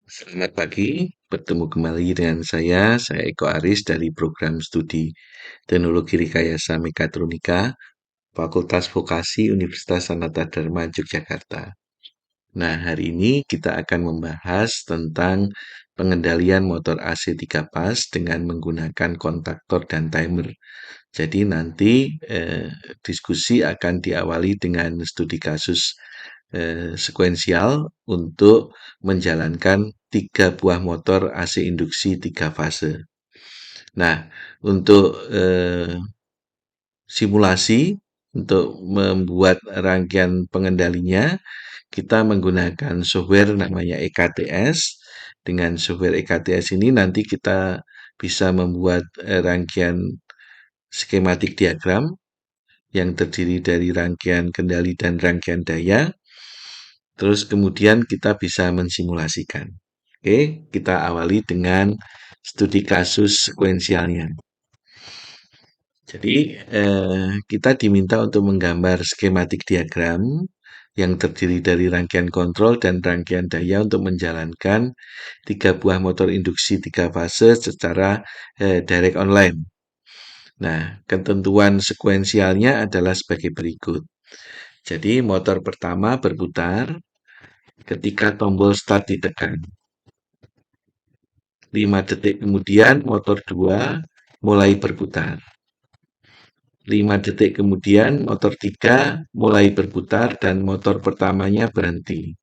Selamat pagi, bertemu kembali dengan saya Eko Aris dari program studi Teknologi Rekayasa Mekatronika, Fakultas Vokasi Universitas Sanata Dharma Yogyakarta. Nah, hari ini kita akan membahas tentang pengendalian motor AC 3 pas dengan menggunakan kontaktor dan timer. Jadi nanti diskusi akan diawali dengan studi kasus sekuensial untuk menjalankan 3 buah motor AC induksi 3 fase. Nah, untuk simulasi untuk membuat rangkaian pengendalinya, kita menggunakan software namanya EKTS. Dengan software EKTS ini nanti kita bisa membuat rangkaian skematik diagram yang terdiri dari rangkaian kendali dan rangkaian daya. Terus kemudian kita bisa mensimulasikan. Oke, kita awali dengan studi kasus sekuensialnya. Jadi, kita diminta untuk menggambar skematik diagram yang terdiri dari rangkaian kontrol dan rangkaian daya untuk menjalankan 3 buah motor induksi 3 fase secara direct online. Nah, ketentuan sekuensialnya adalah sebagai berikut. Jadi, motor pertama berputar ketika tombol start ditekan. 5 detik kemudian motor 2 mulai berputar. 5 detik kemudian motor 3 mulai berputar dan motor pertamanya berhenti.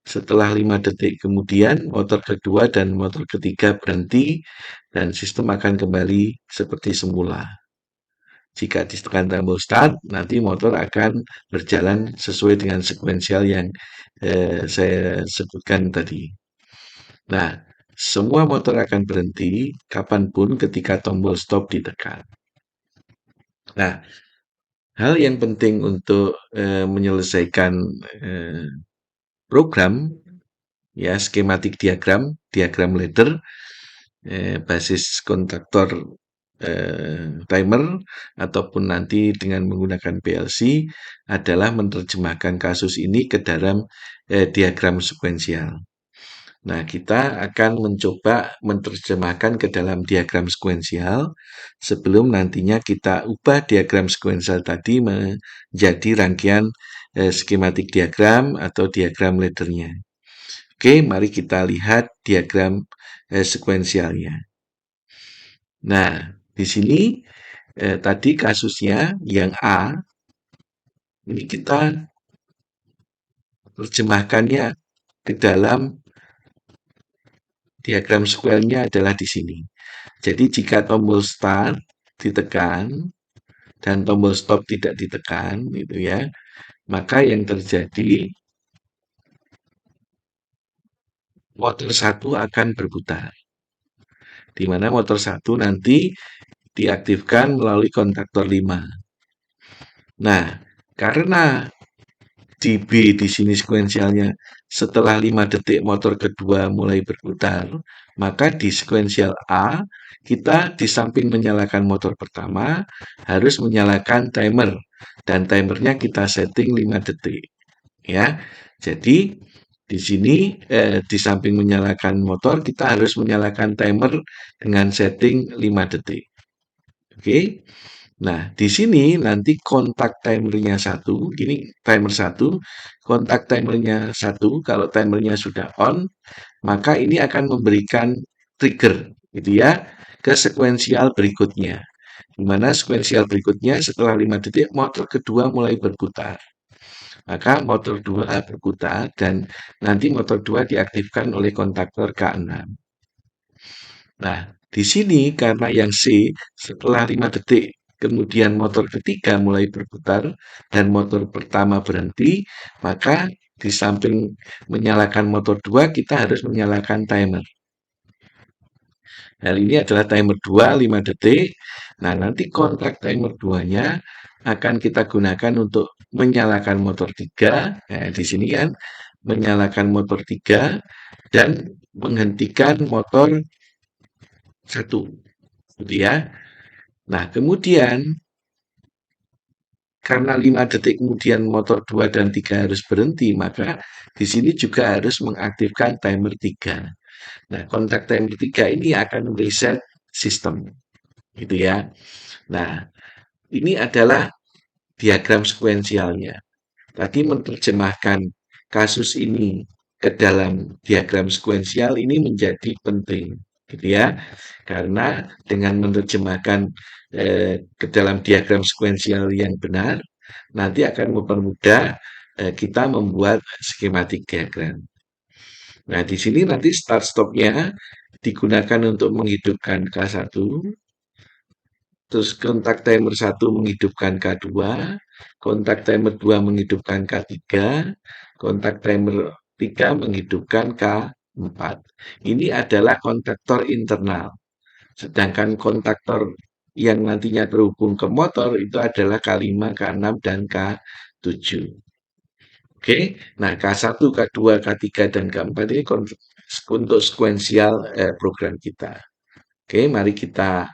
Setelah 5 detik kemudian motor kedua dan motor ketiga berhenti dan sistem akan kembali seperti semula. Jika ditekan tombol start, nanti motor akan berjalan sesuai dengan sekuensial yang saya sebutkan tadi. Nah, semua motor akan berhenti kapanpun ketika tombol stop ditekan. Nah, hal yang penting untuk menyelesaikan program, ya skematik diagram, diagram ladder, basis kontaktor timer, ataupun nanti dengan menggunakan PLC adalah menerjemahkan kasus ini ke dalam diagram sekuensial. Nah, kita akan mencoba menerjemahkan ke dalam diagram sekuensial sebelum nantinya kita ubah diagram sekuensial tadi menjadi rangkaian skematik diagram atau diagram laddernya. Oke, mari kita lihat diagram sekuensialnya. Nah, di sini tadi kasusnya yang A, ini kita terjemahkannya ke dalam diagram sekuensialnya adalah di sini. Jadi jika tombol start ditekan dan tombol stop tidak ditekan, gitu ya, maka yang terjadi motor 1 akan berputar. Di mana motor 1 nanti diaktifkan melalui kontaktor 5. Nah, karena di B di sini sekuensialnya setelah 5 detik motor kedua mulai berputar, maka di sekuensial A kita di samping menyalakan motor pertama harus menyalakan timer dan timernya kita setting 5 detik ya. Jadi di sini di samping menyalakan motor kita harus menyalakan timer dengan setting 5 detik. Oke. Nah, di sini nanti kontak timernya 1, ini timer 1, kontak timernya 1, kalau timernya sudah on, maka ini akan memberikan trigger, gitu ya, ke sekuensial berikutnya. Di mana sekuensial berikutnya setelah 5 detik, motor kedua mulai berputar. Maka motor 2 berputar dan nanti motor 2 diaktifkan oleh kontaktor K6. Nah, di sini karena yang C setelah 5 detik kemudian motor ketiga mulai berputar dan motor pertama berhenti, maka di samping menyalakan motor 2 kita harus menyalakan timer. Hal ini adalah timer 2 5 detik. Nah, nanti kontak timer 2-nya akan kita gunakan untuk menyalakan motor 3. Nah, di sini kan menyalakan motor 3 dan menghentikan motor 1. Gitu ya. Nah, kemudian karena 5 detik kemudian motor 2 dan 3 harus berhenti, maka di sini juga harus mengaktifkan timer 3. Nah, kontak timer 3 ini akan reset sistem, gitu ya. Nah, ini adalah diagram sekuensialnya. Tadi menerjemahkan kasus ini ke dalam diagram sekuensial ini menjadi penting, gitu ya. Karena dengan menerjemahkan ke dalam diagram sekuensial yang benar, nanti akan mempermudah kita membuat skematik diagram. Nah, di sini nanti start stop-nya digunakan untuk menghidupkan K1, terus kontak timer 1 menghidupkan K2, kontak timer 2 menghidupkan K3, kontak timer 3 menghidupkan K4. Ini adalah kontaktor internal. Sedangkan kontaktor yang nantinya terhubung ke motor itu adalah K5, K6, dan K7. Oke, nah K1, K2, K3, dan K4 ini untuk sekuensial program kita. Oke, mari kita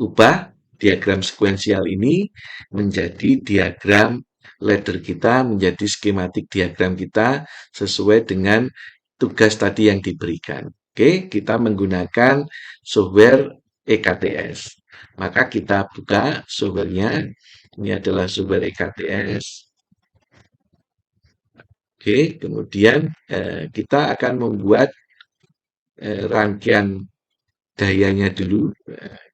ubah diagram sekuensial ini menjadi diagram ladder kita, menjadi skematik diagram kita sesuai dengan tugas tadi yang diberikan. Oke, kita menggunakan software EKTS. Maka kita buka softwarenya. Ini adalah software EKTS. Oke, kemudian kita akan membuat rangkaian dayanya dulu.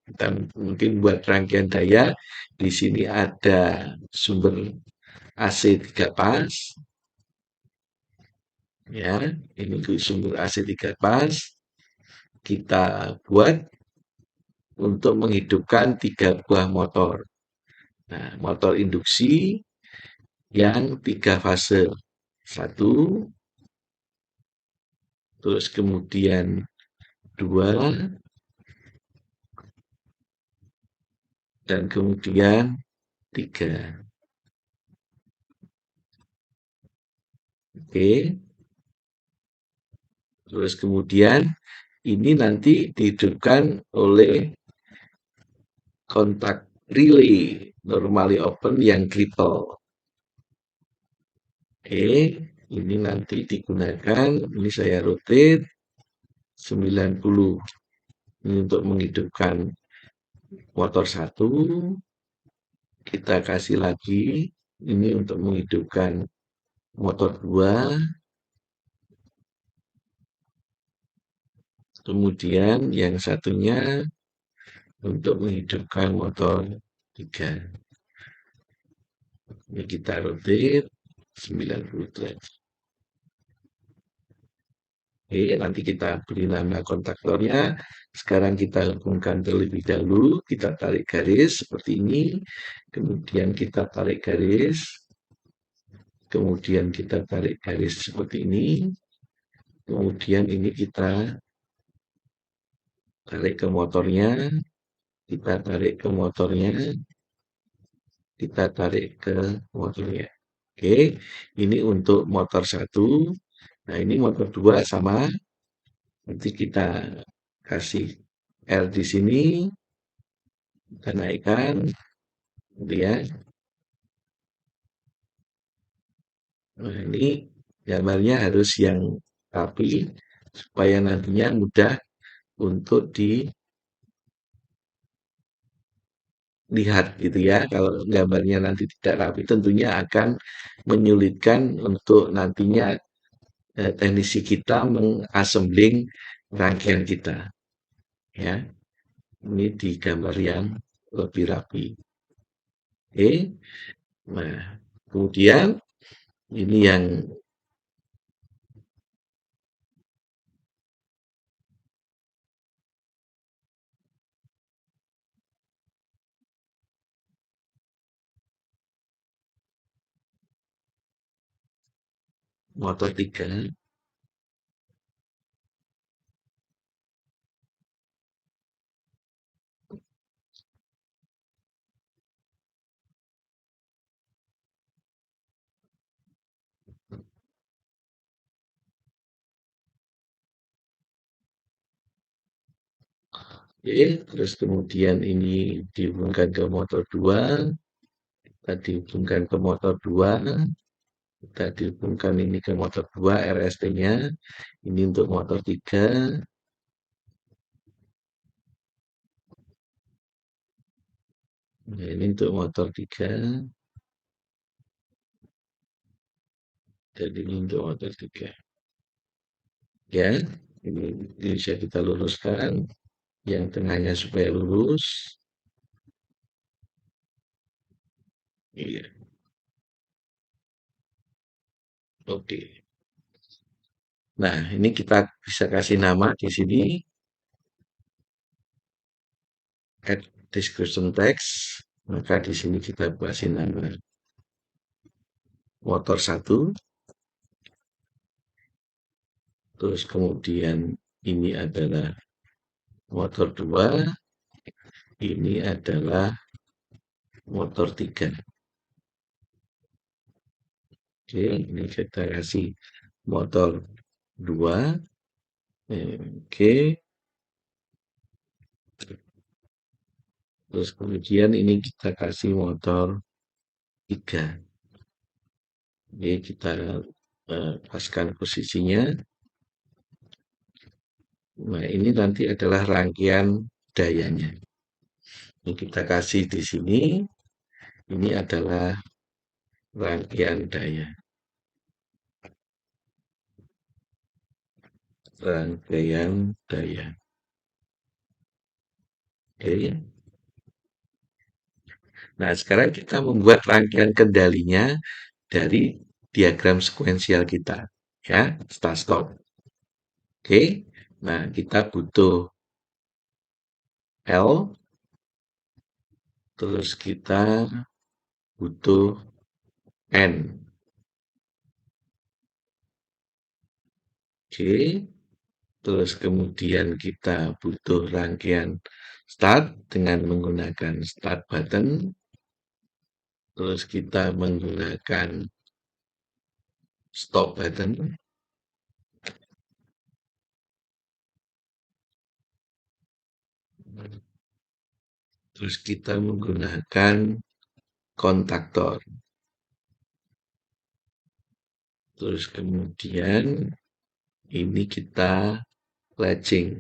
Kita mungkin buat rangkaian daya. Di sini ada sumber AC 3 pas. Ya, ini sumber AC 3 pas. Kita buat untuk menghidupkan 3 buah motor. Nah, motor induksi yang 3 fase. Satu, terus kemudian 2, dan kemudian 3. Oke, terus kemudian ini nanti dihidupkan oleh kontak relay normally open yang triple. Oke, ini nanti digunakan, ini saya rotate 90. Ini untuk menghidupkan motor 1. Kita kasih lagi, ini untuk menghidupkan motor 2. Kemudian yang satunya untuk menghidupkan motor 3. Ini kita rotate 90 derajat. Oke, nanti kita beri nama kontaktornya. Sekarang kita hubungkan terlebih dahulu. Kita tarik garis seperti ini. Kemudian kita tarik garis. Kemudian kita tarik garis seperti ini. Kemudian ini kita tarik ke motornya. Kita tarik ke motornya. Kita tarik ke motornya. Oke, ini untuk motor 1. Nah, ini motor 2 sama. Nanti kita kasih R di sini. Kita naikkan. Kemudian, nah ini gambarnya harus yang rapi supaya nantinya mudah untuk dilihat gitu ya. Kalau gambarnya nanti tidak rapi tentunya akan menyulitkan untuk nantinya teknisi kita mengassembling rangkaian kita ya. Ini di gambar yang lebih rapi. Oke. Nah, kemudian ini yang motor 3. Oke, terus kemudian ini dihubungkan ke motor 2. Kita dihubungkan ke motor 2, kita dihubungkan ini ke motor 2 RST-nya, ini untuk motor 3, nah, ini untuk motor 3, dan ini untuk motor 3. Ya, ini bisa kita luruskan, yang tengahnya supaya lurus. Iya, oke. Nah, ini kita bisa kasih nama di sini, add description text. Maka di sini kita kasih nama motor 1, terus kemudian ini adalah motor 2, ini adalah motor 3. Oke, ini kita kasih motor 2. Oke, terus kemudian ini kita kasih motor 3. Oke, kita paskan posisinya. Nah, ini nanti adalah rangkaian dayanya. Ini kita kasih di sini. Ini adalah rangkaian daya. Rangkaian daya. Oke. Nah, sekarang kita membuat rangkaian kendalinya dari diagram sekuensial kita. Ya, start stop. Oke. Nah, kita butuh L, terus kita butuh N. Oke. Terus kemudian kita butuh rangkaian start dengan menggunakan start button. Terus kita menggunakan stop button. Terus kita menggunakan kontaktor. Terus kemudian ini kita latching.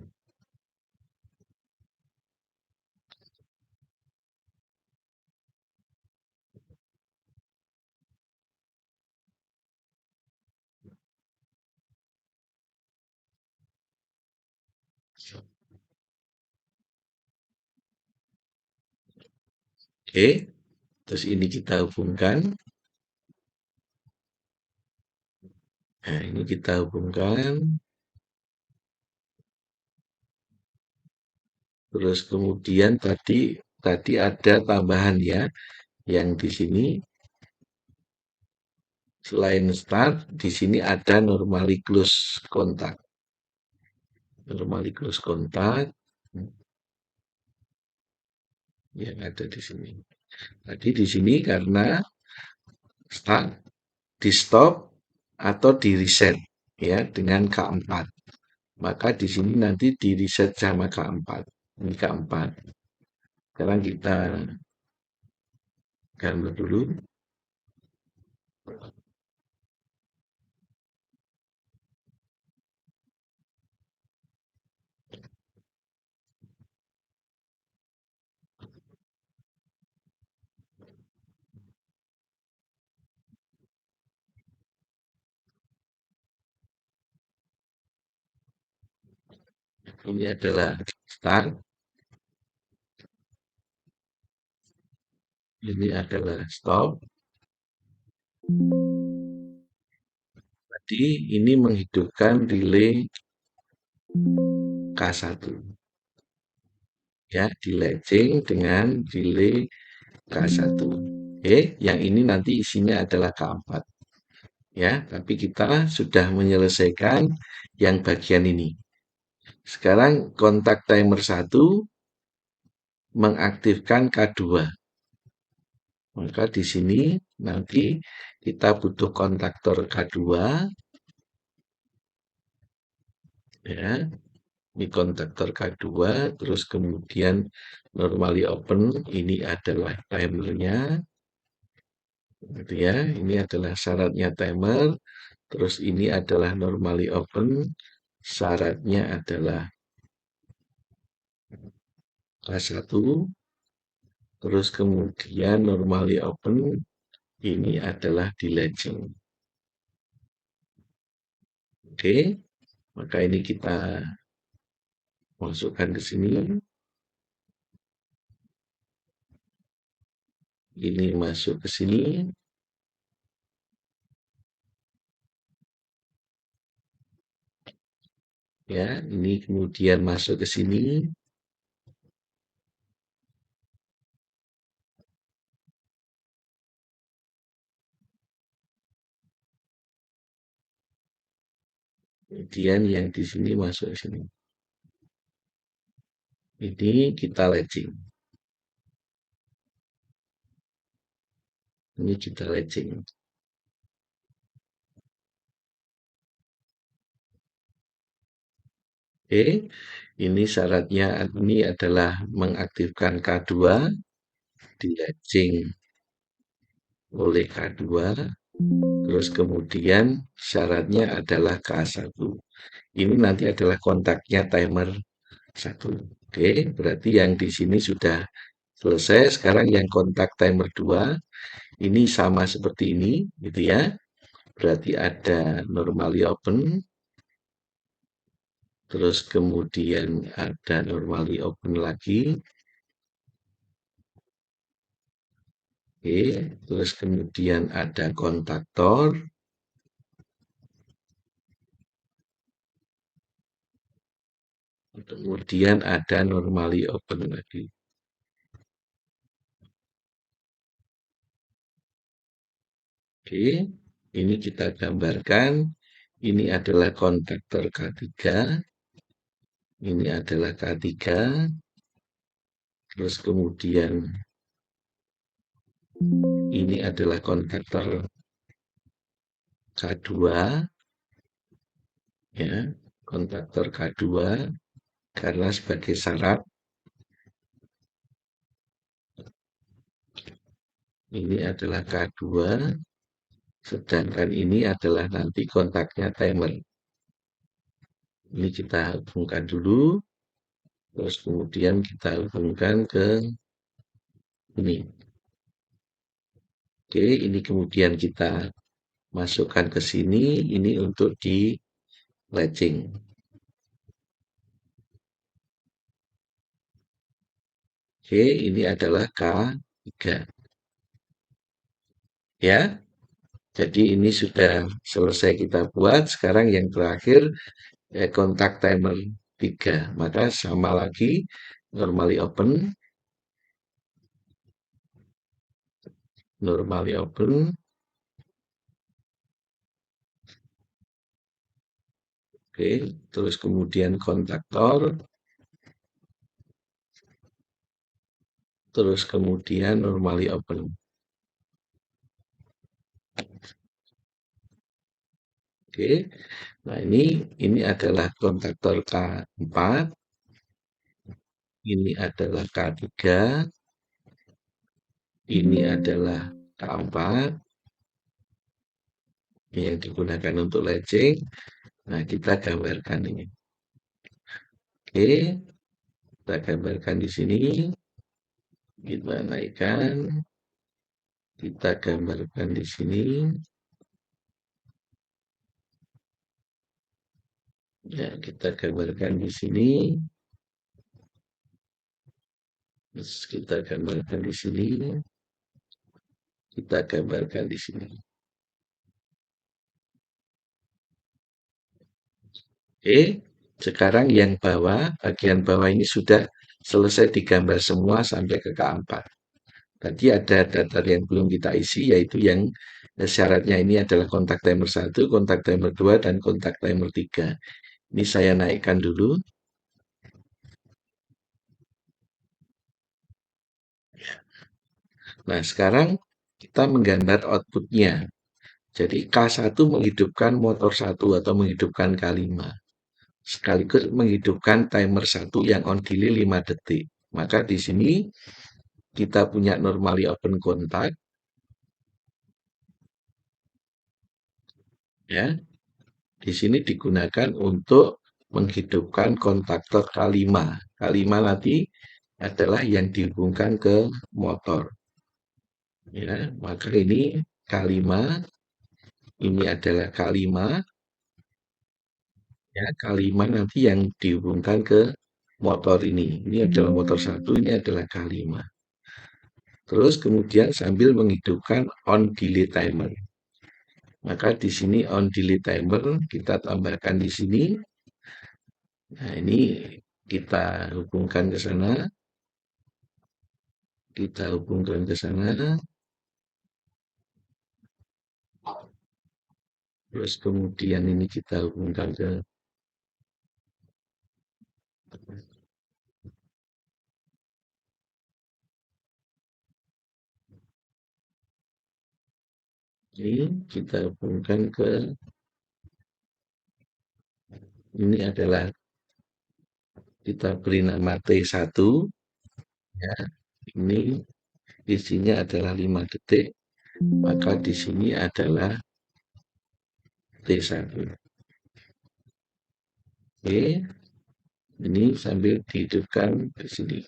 Oke, terus ini kita hubungkan. Nah, ini kita hubungkan. Terus kemudian tadi ada tambahan ya, yang di sini selain start, di sini ada normally close kontak. Normally close kontak yang ada di sini. Tadi di sini karena start, di stop atau di reset ya dengan K4. Maka di sini nanti di reset sama K4. Ini K4. Sekarang kita gambar dulu. Ini adalah start. Ini adalah stop. Jadi ini menghidupkan relay K1. Ya, di latching dengan relay K1. Oke, yang ini nanti isinya adalah K4. Ya, tapi kita sudah menyelesaikan yang bagian ini. Sekarang kontak timer 1 mengaktifkan K2. Maka di sini nanti kita butuh kontaktor K2. Ya, ini kontaktor K2, terus kemudian normally open, ini adalah timernya. Gitu ya. Ini adalah syaratnya timer, terus ini adalah normally open, syaratnya adalah K1, terus kemudian normally open, ini adalah di legend. Oke, maka ini kita masukkan ke sini. Ini masuk ke sini. Ya, ini kemudian masuk ke sini. Kemudian yang di sini masuk ke sini. Ini kita latching. Ini kita latching. Oke, ini syaratnya ini adalah mengaktifkan K2 di latching oleh K2. Terus kemudian syaratnya adalah K1. Ini nanti adalah kontaknya timer 1. Oke, berarti yang di sini sudah selesai. Sekarang yang kontak timer 2 ini sama seperti ini, gitu ya. Berarti ada normally open, terus kemudian ada normally open lagi. Oke, terus kemudian ada kontaktor. Kemudian ada normally open lagi. Oke, ini kita gambarkan. Ini adalah kontaktor K3. Ini adalah K3. Terus kemudian ini adalah kontaktor K2. Ya, kontaktor K2. Karena sebagai syarat, ini adalah K2. Sedangkan ini adalah nanti kontaknya timer. Ini kita hubungkan dulu. Terus kemudian kita hubungkan ke ini. Oke, ini kemudian kita masukkan ke sini. Ini untuk di latching. Oke, ini adalah K3. Ya, jadi ini sudah selesai kita buat. Sekarang yang terakhir kontak timer 3. Maka sama lagi normally open, normally open. Oke, terus kemudian kontaktor, terus kemudian normally open. Oke, nah ini adalah kontaktor K4, ini adalah K3, ini adalah K4 yang digunakan untuk latching. Nah, kita gambarkan ini. Oke, kita gambarkan di sini. Kita naikkan, kita gambarkan di sini. Ya, kita gambarkan di sini. Terus kita gambarkan di sini. Kita gambarkan di sini. Oke, sekarang yang bawah, bagian bawah ini sudah selesai digambar semua sampai ke K4. Tadi ada data yang belum kita isi, yaitu yang syaratnya ini adalah kontak timer 1, kontak timer 2, dan kontak timer 3. Ini saya naikkan dulu. Nah, sekarang kita menggambar outputnya. Jadi K1 menghidupkan motor 1 atau menghidupkan K5. Sekaligus menghidupkan timer 1 yang on delay 5 detik. Maka di sini kita punya normally open kontak. ya. Di sini digunakan untuk menghidupkan kontaktor K5. K5 nanti adalah yang dihubungkan ke motor, ya. Maka ini K5, ini adalah K5, ya. K5 nanti yang dihubungkan ke motor ini. Ini adalah motor satu, ini adalah K5. Terus kemudian sambil menghidupkan on delay timer. Maka di sini on delay timer kita tambahkan di sini. Nah, ini kita hubungkan ke sana, kita hubungkan ke sana, terus kemudian ini kita hubungkan ke ini, kita hubungkan ke ini adalah kita beri nama T1, ya. Ini isinya adalah 5 detik, maka di sini adalah T1. Oke, ini sambil dihidupkan di sini.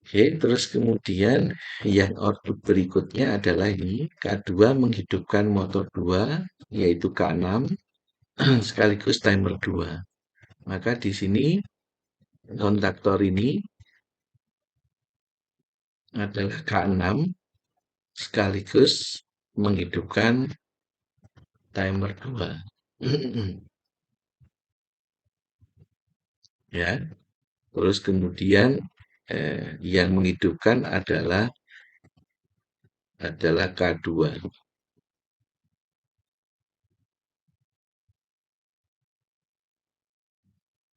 Oke, terus kemudian yang output berikutnya adalah ini K2 menghidupkan motor 2 yaitu K6 sekaligus timer 2. Maka di sini kontaktor ini adalah K6 sekaligus menghidupkan timer 2. Ya, terus kemudian yang menghidupkan adalah K2.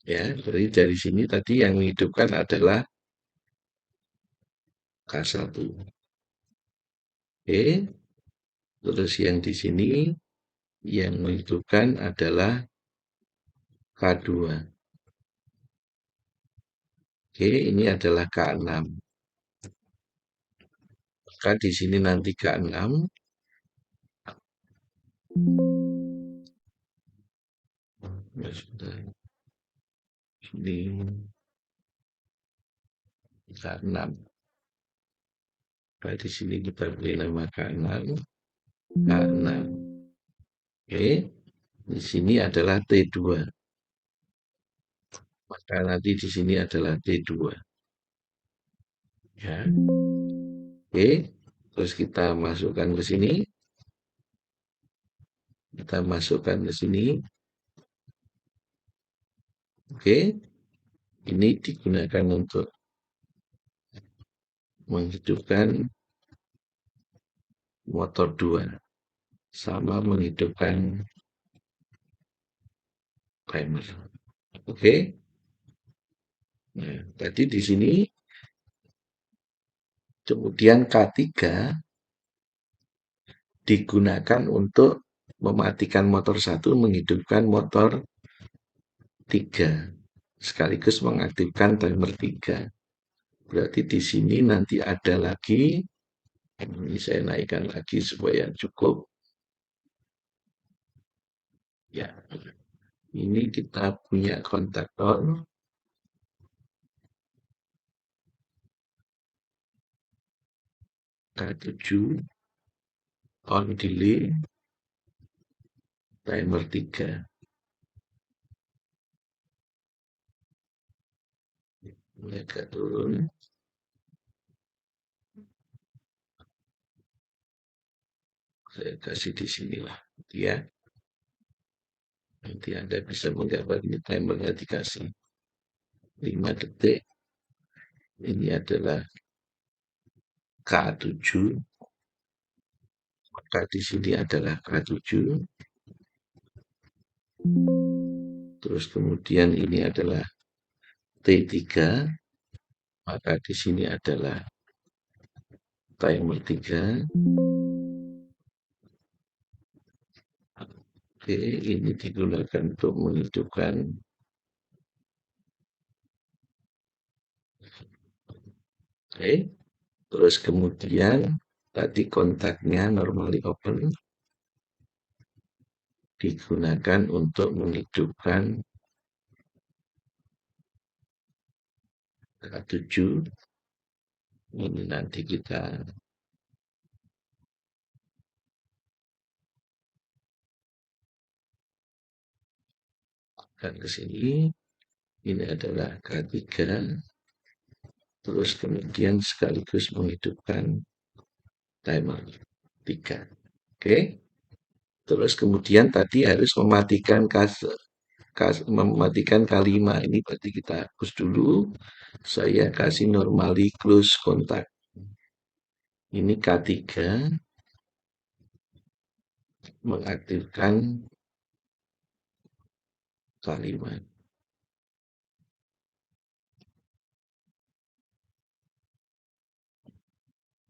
Ya, jadi dari sini tadi yang menghidupkan adalah K1. Oke, terus yang di sini yang menghidupkan adalah K2. Oke, ini adalah K6. Maka di sini nanti K6. Ya sudah, ini K6. Nah, di sini kita beri nama K6. K6. Oke, di sini adalah T2. Maka nanti di sini adalah T2. Ya. Oke, terus kita masukkan ke sini. Kita masukkan ke sini. Oke, ini digunakan untuk menghidupkan motor 2 sama menghidupkan timer. Oke. Nah, tadi di sini kemudian K3 digunakan untuk mematikan motor 1, menghidupkan motor 3 sekaligus mengaktifkan timer 3. Berarti di sini nanti ada lagi, ini saya naikkan lagi supaya cukup. Ya, ini kita punya kontaktor K7 on delay timer 3. Ini agak turun. Saya kasih di sinilah, ya. Nanti Anda bisa menggambar ini timernya dikasih 5 detik. Ini adalah K7. Maka di sini adalah K7. Terus kemudian ini adalah T3. Maka di sini adalah timer 3. Oke, ini digunakan untuk menghidupkan. Oke, terus kemudian tadi kontaknya normally open. digunakan untuk menghidupkan K7. Ini nanti kita akan ke sini. Ini adalah K3. Terus kemudian sekaligus menghidupkan timer 3. Oke. Terus kemudian tadi harus mematikan K5. Ini berarti kita hapus dulu. Saya kasih normally close kontak. Ini K3 mengaktifkan K5.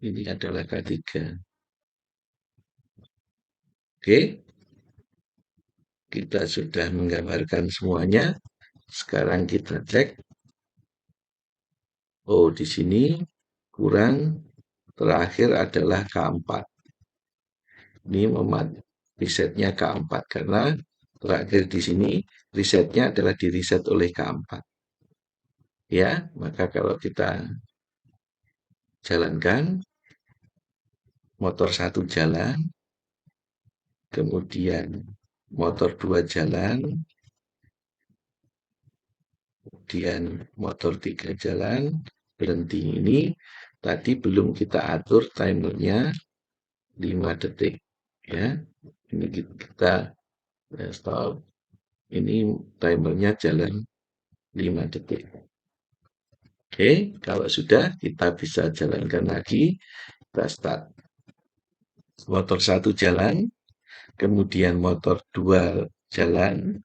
Ini adalah K3. Oke, kita sudah menggambarkan semuanya. Sekarang kita cek. Oh, di sini kurang. Terakhir adalah K4. Ini resetnya K4 karena terakhir di sini resetnya adalah di reset oleh K4. Ya, maka kalau kita jalankan, motor 1 jalan, kemudian motor 2 jalan, kemudian motor 3 jalan, berhenti. Ini tadi belum kita atur timernya 5 detik. Ya, ini kita stop. Ini timernya jalan 5 detik. Oke, kalau sudah kita bisa jalankan lagi. Kita start. Motor 1 jalan, kemudian motor 2 jalan,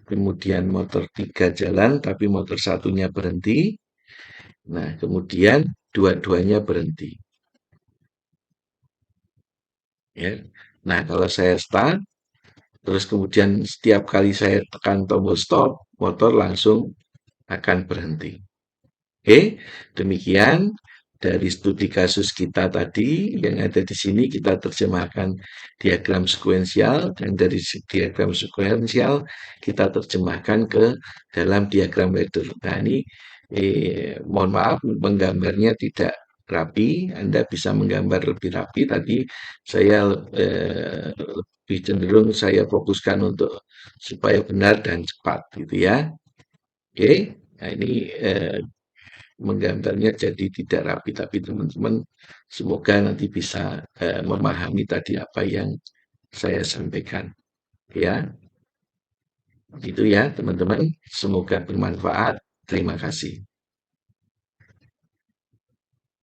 kemudian motor 3 jalan, tapi motor satunya berhenti. Nah, kemudian dua-duanya berhenti. Ya. Nah, kalau saya start, terus kemudian setiap kali saya tekan tombol stop, motor langsung akan berhenti. Oke, demikian dari studi kasus kita tadi yang ada di sini kita terjemahkan diagram sekuensial dan dari diagram sekuensial kita terjemahkan ke dalam diagram ladder. Nah, ini mohon maaf menggambarnya tidak rapi, Anda bisa menggambar lebih rapi. Tadi saya lebih cenderung saya fokuskan untuk supaya benar dan cepat gitu ya. Oke, nah ini menggambarnya jadi tidak rapi, tapi teman-teman semoga nanti bisa memahami tadi apa yang saya sampaikan. Ya, gitu ya teman-teman. Semoga bermanfaat. Terima kasih.